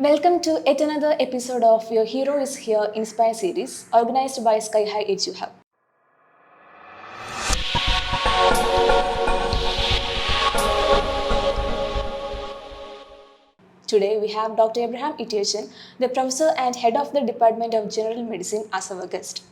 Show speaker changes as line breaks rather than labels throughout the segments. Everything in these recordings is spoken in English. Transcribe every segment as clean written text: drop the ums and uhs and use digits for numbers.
Welcome to yet another episode of Your Hero is Here Inspire series organized by Sky High Edu Hub. Today we have Dr. Abraham Itiachan, the professor and head of the Department of General Medicine, as our guest.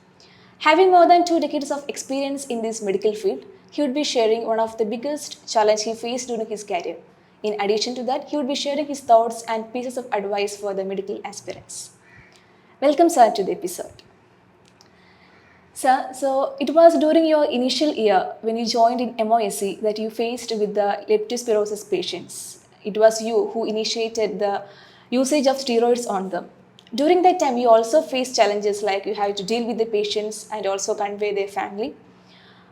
Having more than 2 decades of experience in this medical field, he would be sharing one of the biggest challenges he faced during his career. In addition to that, he would be sharing his thoughts and pieces of advice for the medical aspirants. Welcome, sir, to the episode. Sir, so it was during your initial year when you joined in MOSC that you faced with the leptospirosis patients. It was you who initiated the usage of steroids on them. During that time, you also faced challenges like you have to deal with the patients and also convey their family.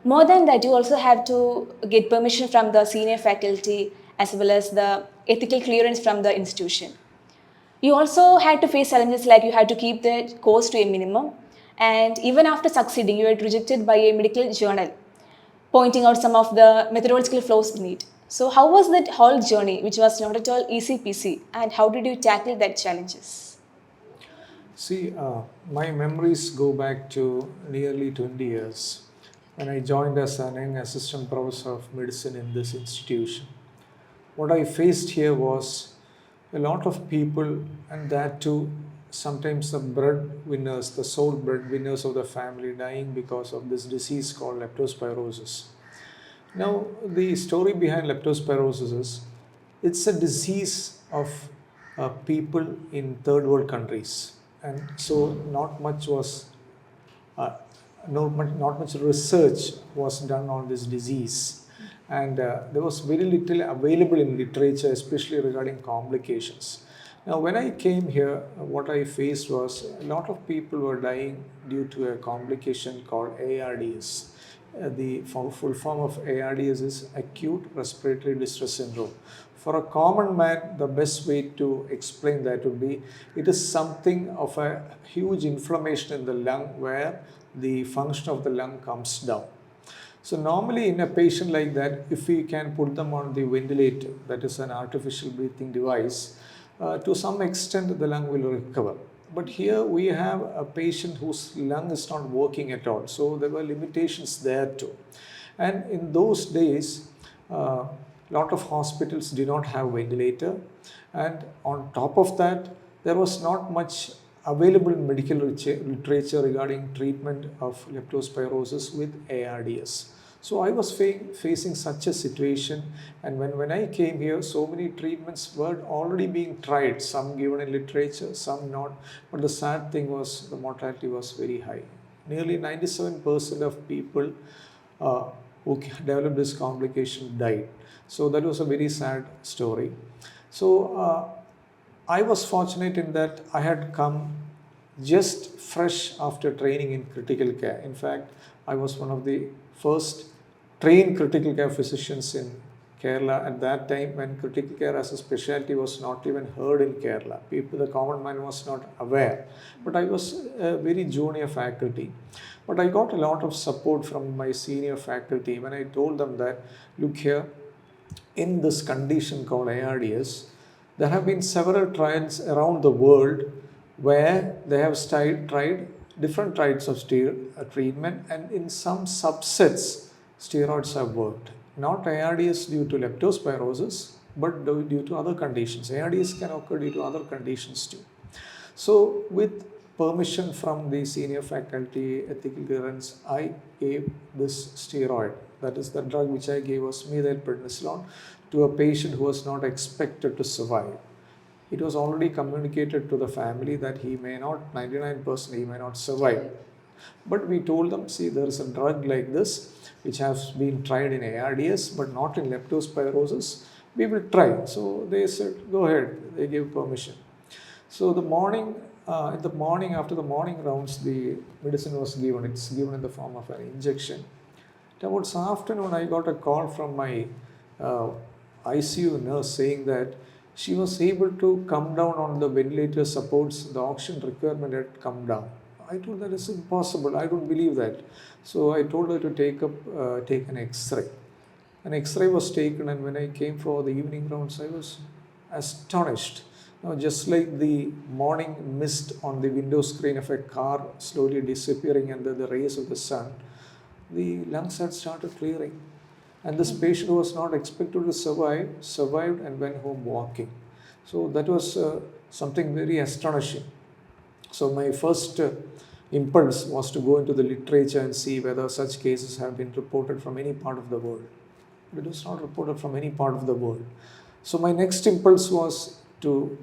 More than that, you also have to get permission from the senior faculty as well as the ethical clearance from the institution. You also had to face challenges like you had to keep the course to a minimum, and even after succeeding, you were rejected by a medical journal, pointing out some of the methodological flaws in it. So, how was that whole journey, which was not at all easy peasy, and how did you tackle that challenges?
See, my memories go back to nearly 20 years when I joined as an young assistant professor of medicine in this institution. What I faced here was a lot of people, and that too, sometimes the breadwinners, the sole breadwinners of the family, dying because of this disease called leptospirosis. Now, the story behind leptospirosis is it's a disease of people in third world countries, and so uh, not much research was done on this disease, and there was very little available in literature, especially regarding complications. Now, when I came here, what I faced was a lot of people were dying due to a complication called ARDS. The full form of ARDS is acute respiratory distress syndrome. For a common man, the best way to explain that would be it is something of a huge inflammation in the lung where the function of the lung comes down. So normally in a patient like that, if we can put them on the ventilator, that is an artificial breathing device, to some extent the lung will recover. But here we have a patient whose lung is not working at all. So there were limitations there too. And in those days, a lot of hospitals did not have ventilator. And on top of that, there was not much available in medical literature regarding treatment of leptospirosis with ARDS. So I was facing such a situation, and when I came here, so many treatments were already being tried, some given in literature, some not. But the sad thing was the mortality was very high. Nearly 97% of people who developed this complication died. So that was a very sad story. So I was fortunate in that I had come just fresh after training in critical care. In fact, I was one of the first trained critical care physicians in Kerala at that time when critical care as a specialty was not even heard in Kerala. The common man was not aware. But I was a very junior faculty. But I got a lot of support from my senior faculty when I told them that, look here, in this condition called ARDS, there have been several trials around the world where they have tried different types of treatment, and in some subsets, steroids have worked. Not ARDS due to leptospirosis, but due to other conditions. ARDS can occur due to other conditions too. So, with permission from the senior faculty, ethical clearance, I gave this steroid. That is the drug which I gave was methylprednisolone to a patient who was not expected to survive. It was already communicated to the family that he may not, 99% he may not survive. But we told them, see, there is a drug like this which has been tried in ARDS but not in leptospirosis. We will try. So they said, go ahead. They gave permission. So in the morning after the morning rounds, the medicine was given. It's given in the form of an injection. Towards afternoon, I got a call from my ICU nurse saying that she was able to come down on the ventilator supports, the oxygen requirement had come down. I told her it's impossible, I don't believe that. So I told her to take an X-ray. An X-ray was taken, and when I came for the evening rounds, I was astonished Now, just like the morning mist on the window screen of a car slowly disappearing under the rays of the sun, the lungs had started clearing. And this patient who was not expected to survive, survived and went home walking. So that was something very astonishing. So my first impulse was to go into the literature and see whether such cases have been reported from any part of the world. But it was not reported from any part of the world. So my next impulse was to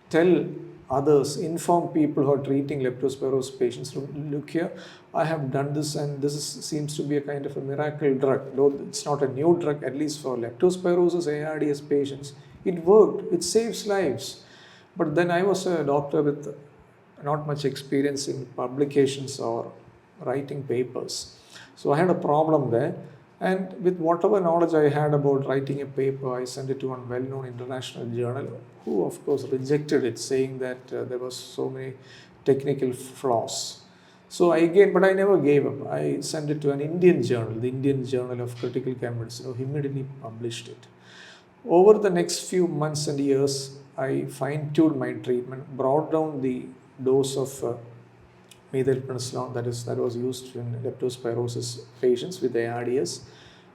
tell others, inform people who are treating leptospirosis patients, look here, I have done this and seems to be a kind of a miracle drug. Though it's not a new drug, at least for leptospirosis ARDS patients, it worked, it saves lives. But then I was a doctor with not much experience in publications or writing papers. So I had a problem there. And with whatever knowledge I had about writing a paper, I sent it to one well-known international journal, who of course rejected it, saying that there was so many technical flaws. So I never gave up. I sent it to an Indian journal, the Indian Journal of Critical Care Medicine, who immediately published it. Over the next few months and years, I fine-tuned my treatment, brought down the dose of methylprednisolone that was used in leptospirosis patients with ARDS,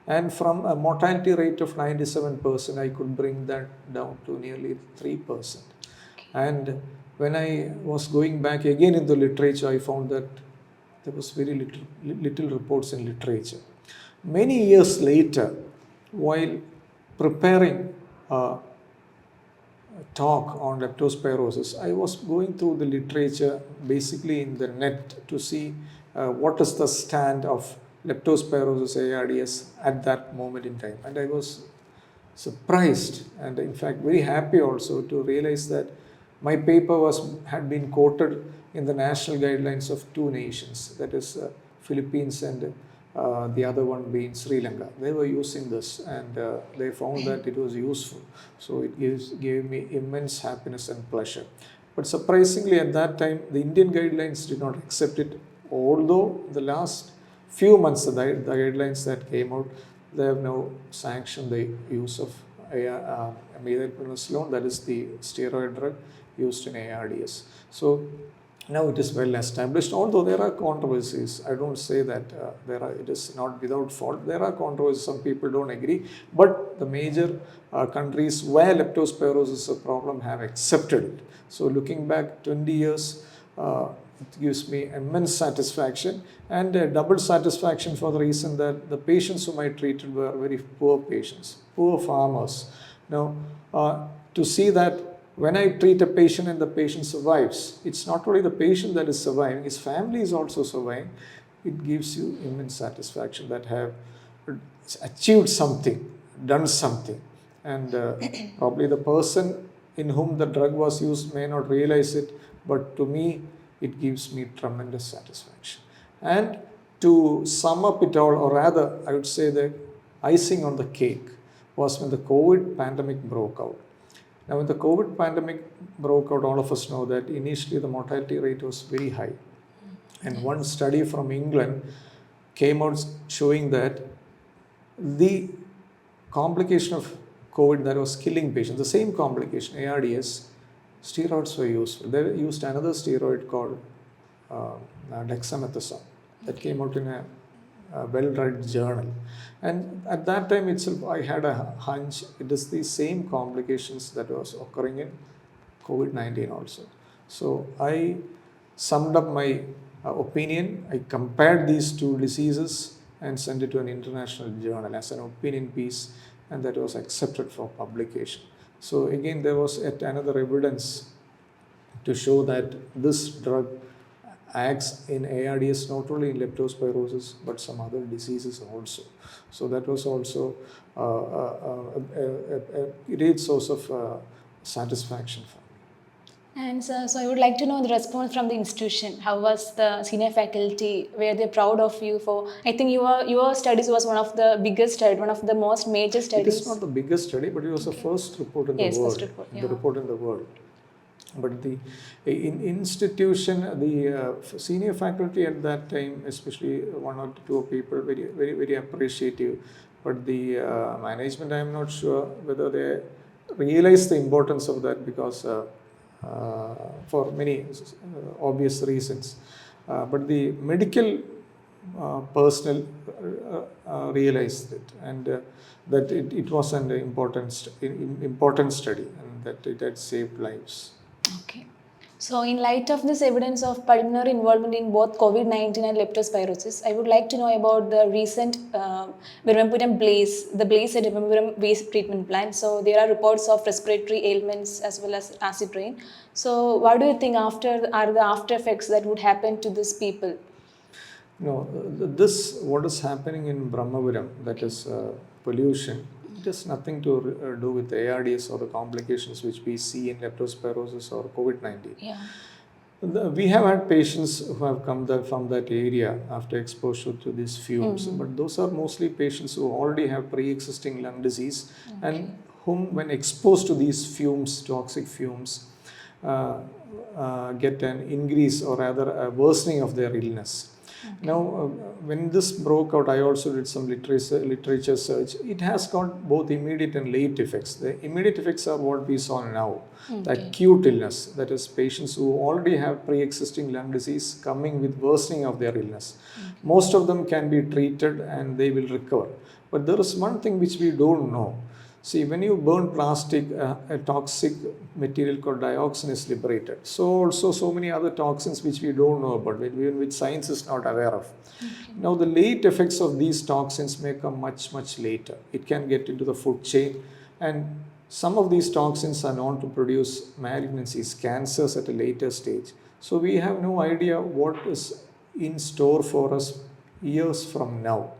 and from a mortality rate of 97%, I could bring that down to nearly 3%. And when I was going back again in the literature, I found that there was very little reports in literature. Many years later, while preparing talk on leptospirosis, I was going through the literature basically in the net to see what is the stand of leptospirosis ARDS at that moment in time. And I was surprised and in fact very happy also to realize that my paper had been quoted in the national guidelines of two nations, that is Philippines and the other one being Sri Lanka. They were using this and they found that it was useful. So it gave me immense happiness and pleasure. But surprisingly at that time, the Indian guidelines did not accept it, although the last few months the guidelines that came out, they have now sanctioned the use of methylprednisolone, that is the steroid drug used in ARDS. So now it is well established, although there are controversies. I don't say that it is not without fault. There are controversies, some people don't agree, but the major countries where leptospirosis is a problem have accepted it. So looking back 20 years, it gives me immense satisfaction and double satisfaction for the reason that the patients whom I treated were very poor patients, poor farmers. Now, to see that when I treat a patient and the patient survives, it's not only the patient that is surviving, his family is also surviving. It gives you immense satisfaction that have achieved something, done something. And probably the person in whom the drug was used may not realize it, but to me, it gives me tremendous satisfaction. And to sum up it all, or rather, I would say the icing on the cake was when the COVID pandemic broke out. Now, when the COVID pandemic broke out, all of us know that initially the mortality rate was very high. And one study from England came out showing that the complication of COVID that was killing patients, the same complication, ARDS, steroids were useful. They used another steroid called dexamethasone that came out in a well-read journal. And at that time itself, I had a hunch it is the same complications that was occurring in COVID-19 also. So I summed up my opinion. I compared these two diseases and sent it to an international journal as an opinion piece, and that was accepted for publication. So again, there was yet another evidence to show that this drug acts in ARDS, not only in leptospirosis, but some other diseases also. So that was also a great source of satisfaction for me.
And so I would like to know the response from the institution. How was the senior faculty? Were they proud of you for? I think your studies was one of the biggest studies, one of the most major studies.
It is not the biggest study, but it was the first report in the world.
First report, yeah.
The report in the world. But the institution, the senior faculty at that time, especially one or two people, very, very, very appreciative. But the management, I am not sure whether they realized the importance of that because for many obvious reasons. But the medical personnel realized it, and that it was an important study, and that it had saved lives.
Okay. So, in light of this evidence of pulmonary involvement in both COVID-19 and leptospirosis, I would like to know about the recent Birmampuram blaze, the blaze at Birmampuram waste treatment plant. So, there are reports of respiratory ailments as well as acid rain. So, what do you think are the after effects that would happen to these people?
No, this what is happening in Brahmapuram, that is pollution, it has nothing to do with ARDS or the complications which we see in leptospirosis or COVID-19.
Yeah.
We have had patients who have come from that area after exposure to these fumes, but those are mostly patients who already have pre-existing lung disease and whom, when exposed to these fumes, toxic fumes, get an increase or rather a worsening of their illness. Now, when this broke out, I also did some literature search. It has got both immediate and late effects. The immediate effects are what we saw now, the acute illness, that is patients who already have pre-existing lung disease coming with worsening of their illness. Most of them can be treated and they will recover. But there is one thing which we don't know. See, when you burn plastic, a toxic material called dioxin is liberated. So also so many other toxins which we don't know about, which science is not aware of. Now the late effects of these toxins may come much, much later. It can get into the food chain, and some of these toxins are known to produce malignancies, cancers at a later stage. So we have no idea what is in store for us years from now.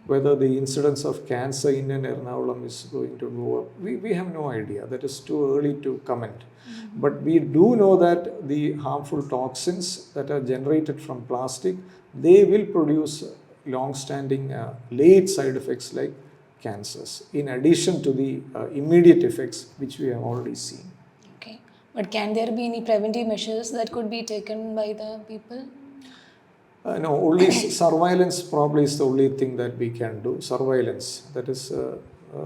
Whether the incidence of cancer in Ernakulam is going to go up, we have no idea. That is too early to comment. But we do know that the harmful toxins that are generated from plastic, they will produce long-standing late side effects like cancers, in addition to the immediate effects which we have already seen.
Okay. But can there be any preventive measures that could be taken by the people?
No, only surveillance probably is the only thing that we can do. Surveillance, that is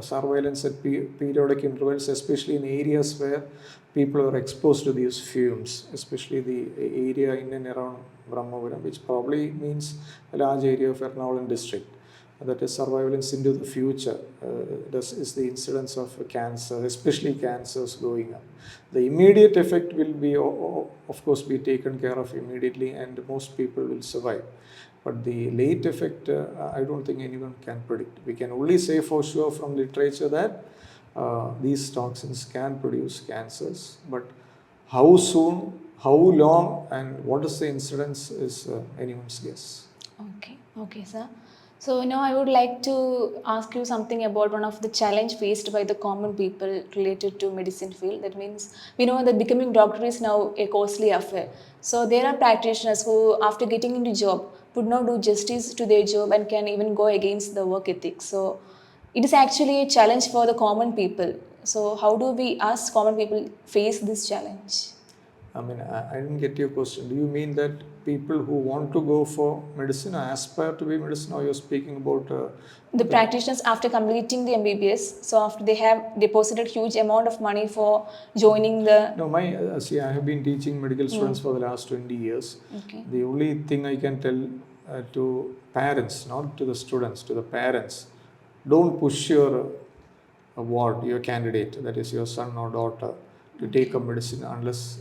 surveillance at periodic intervals, especially in areas where people are exposed to these fumes, especially the area in and around Brahmapuram, which probably means a large area of Ernakulam district. That is surveillance into the future. This is the incidence of cancer, especially cancers, going up. The immediate effect will be, of course, be taken care of immediately, and most people will survive. But the late effect, I don't think anyone can predict. We can only say for sure from literature that these toxins can produce cancers, but how soon, how long, and what is the incidence is anyone's guess.
Okay, sir. So now I would like to ask you something about one of the challenge faced by the common people related to medicine field. That means we know that becoming doctor is now a costly affair. So there are practitioners who, after getting into job, would not do justice to their job and can even go against the work ethics. So it is actually a challenge for the common people. So how do we, as common people, face this challenge?
I mean, I didn't get your question. Do you mean that people who want to go for medicine or aspire to be medicine, or you're speaking about
the practitioners after completing the MBBS, so after they have deposited huge amount of money for joining the...
No, see, I have been teaching medical students for the last 20 years.
Okay.
The only thing I can tell to parents, not to the students, to the parents, don't push your ward, your candidate, that is your son or daughter, to take up medicine unless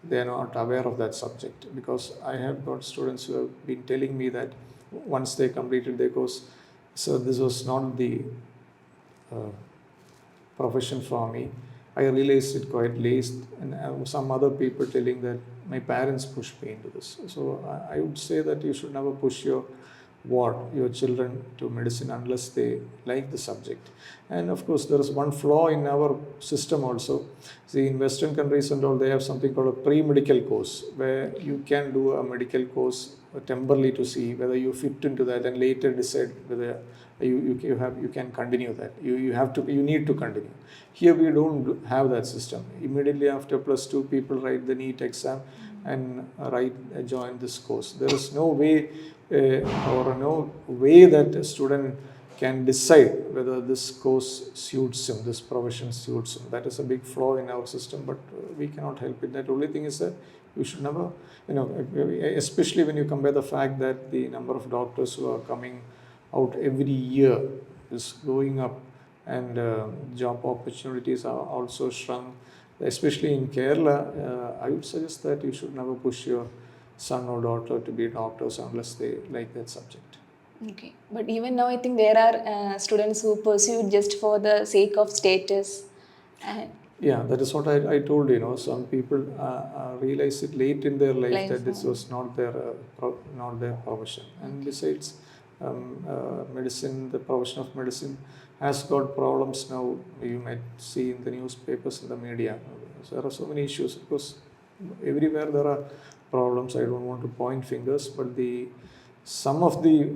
they are not aware of that subject. Because I have got students who have been telling me that once they completed their course, so this was not the profession for me. I realized it quite late, and some other people telling that my parents pushed me into this. So I would say that you should never push your children to medicine unless they like the subject. And of course, there is one flaw in our system also. See, in Western countries and all, they have something called a pre-medical course, where you can do a medical course temporarily to see whether you fit into that, and later decide whether you can continue that. You need to continue. Here we don't have that system. Immediately after +2, people write the NEET exam and join this course. There is no way that a student can decide whether this course suits him, this profession suits him. That is a big flaw in our system, but we cannot help it. That only thing is that you should never, especially when you compare the fact that the number of doctors who are coming out every year is going up, and job opportunities are also shrunk, especially in Kerala. I would suggest that you should never push your son or daughter to be doctors unless they like that subject.
Okay, but even now I think there are students who pursue just for the sake of status. And
Yeah, that is what I told you. Some people realize it late in their life that this was not their profession. And besides, medicine, the profession of medicine has got problems now. You might see in the newspapers and the media. There are so many issues. Of course, everywhere there are problems. I don't want to point fingers, but some of the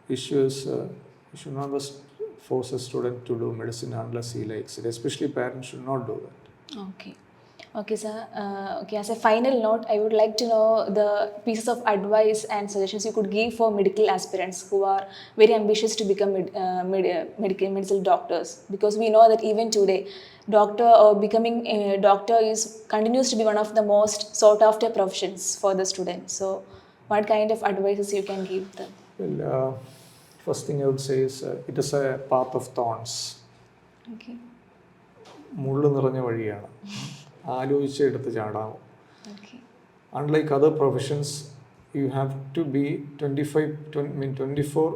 issues you should not just force a student to do medicine unless he likes it. Especially parents should not do that.
okay. Okay, sir. Okay, as a final note, I would like to know the pieces of advice and suggestions you could give for medical aspirants who are very ambitious to become medical doctors. Because we know that even today, becoming a doctor continues to be one of the most sought after professions for the students. So, what kind of advices you can give them?
Well, first thing I would say is it is a path of thorns.
Okay.
മുള്ളു നിറഞ്ഞ വഴിയാണ്, ആലോചിച്ച് എടുത്ത് ചാടാമോ.
Okay.
Unlike other professions, you have to be 24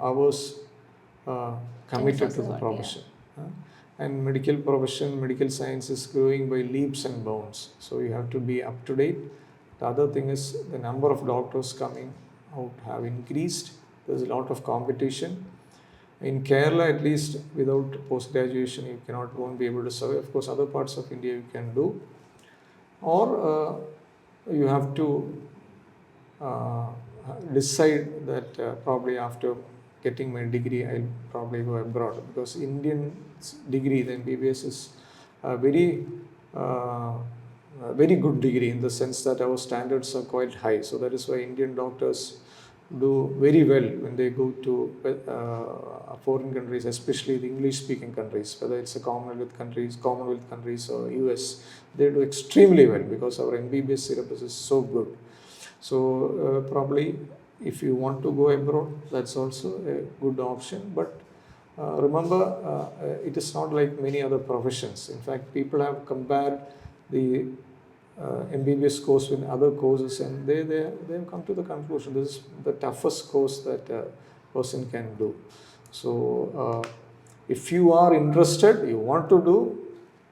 hours committed to the profession. And medical profession, medical science is growing by leaps and bounds. So you have to be up to date. The other thing is the number of doctors coming out have increased. There's a lot of competition. In Kerala, at least, without post-graduation, you won't be able to survive. Of course, other parts of India you can do. Or you have to decide that probably after getting my degree, I'll probably go abroad. Because Indian degree, the MBBS, is a very good degree in the sense that our standards are quite high. So that is why Indian doctors do very well when they go to foreign countries, especially the English-speaking countries, whether it's a Commonwealth countries or US. They do extremely well because our MBBS syllabus is so good. So probably if you want to go abroad, that's also a good option. But remember, it is not like many other professions. In fact, people have compared the MBBS course with other courses, and they have come to the conclusion this is the toughest course that a person can do. So if you are interested, you want to do,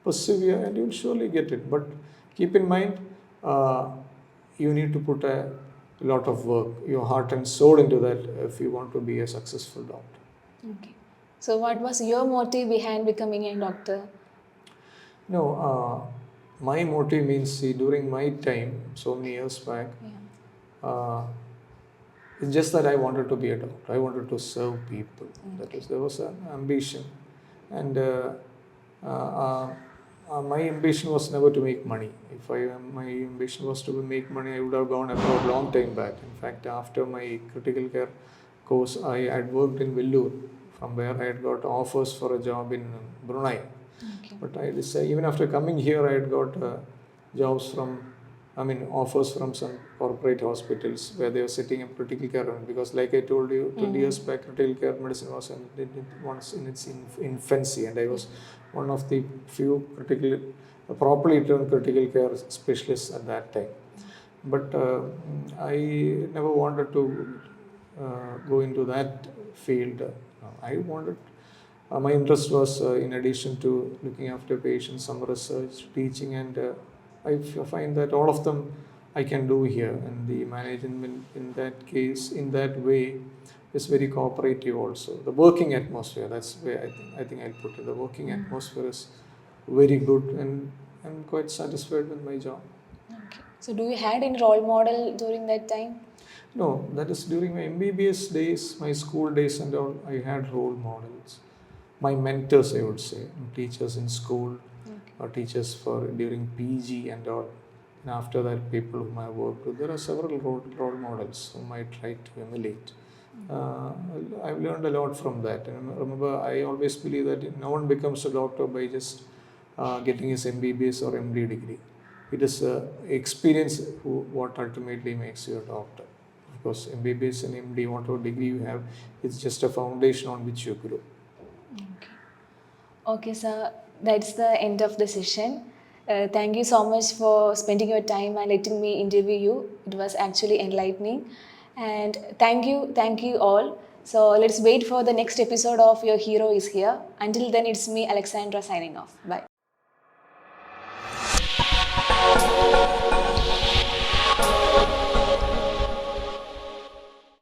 persevere, and you'll surely get it. But keep in mind, you need to put a lot of work, your heart and soul into that if you want to be a successful doctor.
Okay. So, what was your motive behind becoming a doctor?
No, my motive means, see, during my time, so many years back, it's just that I wanted to be a doctor. I wanted to serve people. There was an ambition. And my ambition was never to make money. If my ambition was to make money, I would have gone abroad long time back. In fact, after my critical care course, I had worked in Vellore, from where I had got offers for a job in Brunei.
Okay.
But I decided, even after coming here, I had got offers from some corporate hospitals where they were setting up critical care. Because like I told you, 20 years back, critical care medicine was in its infancy, and I was one of the few properly trained critical care specialists at that time. But I never wanted to go into that field. I wanted... my interest was, in addition to looking after patients, some research, teaching, and I find that all of them I can do here. And the management in that case, in that way, is very cooperative also. The working atmosphere, that's where I think I'll put it. The working atmosphere is very good, and I'm quite satisfied with my job.
Okay. So, do you had any role model during that time?
No, that is during my MBBS days, my school days and all, I had role models. My mentors, I would say, teachers in school, or teachers during PG and all. And after that, people whom I worked with. There are several role models whom I try to emulate. uh, I've learned a lot from that. And remember, I always believe that no one becomes a doctor by just getting his MBBS or MD degree. It is experience what ultimately makes you a doctor. Because MBBS and MD, whatever degree you have, it's just a foundation on which you grow.
Okay, sir. That's the end of the session. Thank you so much for spending your time and letting me interview you. It was actually enlightening. And thank you all. So let's wait for the next episode of Your Hero is Here. Until then, it's me, Alexandra, signing off. Bye.